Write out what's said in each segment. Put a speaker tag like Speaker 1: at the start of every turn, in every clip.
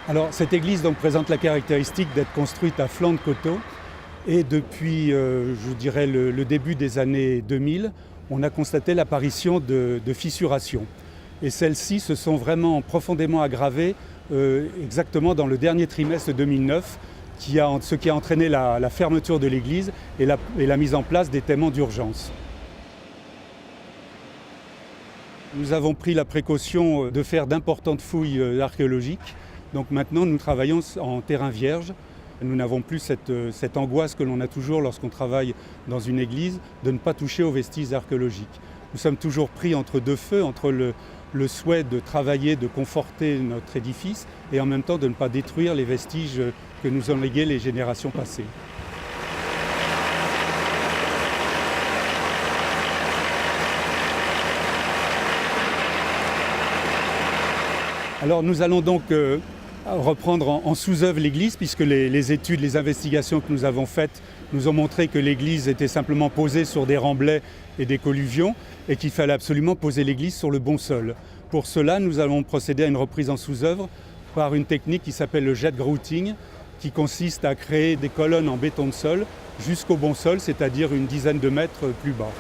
Speaker 1: Alors cette église donc, présente la caractéristique d'être construite à flanc de coteau et depuis je dirais le début des années 2000, on a constaté l'apparition de fissuration. Et celles-ci se sont vraiment profondément aggravées exactement dans le dernier trimestre 2009, ce qui a entraîné la fermeture de l'église et la mise en place des témoins d'urgence. Nous avons pris la précaution de faire d'importantes fouilles archéologiques. Donc maintenant, nous travaillons en terrain vierge. Nous n'avons plus cette angoisse que l'on a toujours lorsqu'on travaille dans une église de ne pas toucher aux vestiges archéologiques. Nous sommes toujours pris entre deux feux, entre le souhait de travailler, de conforter notre édifice et en même temps de ne pas détruire les vestiges que nous ont légués les générations passées. Alors nous allons donc reprendre en sous-œuvre l'église puisque les études, les investigations que nous avons faites nous ont montré que l'église était simplement posée sur des remblais et des colluvions et qu'il fallait absolument poser l'église sur le bon sol. Pour cela, nous allons procéder à une reprise en sous-œuvre par une technique qui s'appelle le jet grouting, qui consiste à créer des colonnes en béton de sol jusqu'au bon sol, c'est-à-dire une dizaine de mètres plus bas.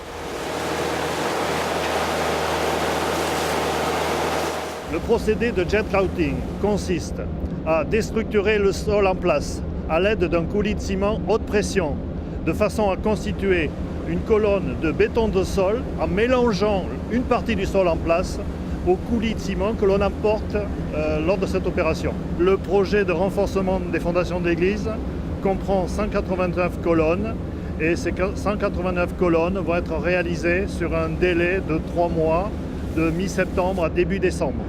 Speaker 2: Le procédé de jet grouting consiste à déstructurer le sol en place à l'aide d'un coulis de ciment haute pression, de façon à constituer une colonne de béton de sol en mélangeant une partie du sol en place au coulis de ciment que l'on apporte lors de cette opération. Le projet de renforcement des fondations de l'église comprend 189 colonnes et ces 189 colonnes vont être réalisées sur un délai de 3 mois, de mi-septembre à début décembre.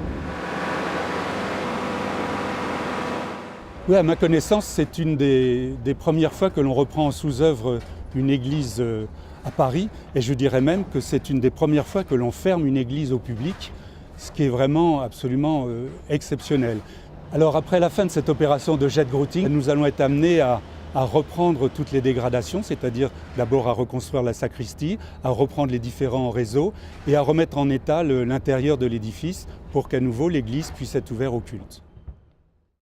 Speaker 1: Oui, à ma connaissance, c'est une des premières fois que l'on reprend en sous-œuvre une église à Paris, et je dirais même que c'est une des premières fois que l'on ferme une église au public, ce qui est vraiment absolument exceptionnel. Alors après la fin de cette opération de jet grouting, nous allons être amenés à reprendre toutes les dégradations, c'est-à-dire d'abord à reconstruire la sacristie, à reprendre les différents réseaux et à remettre en état l'intérieur de l'édifice pour qu'à nouveau l'église puisse être ouverte au culte.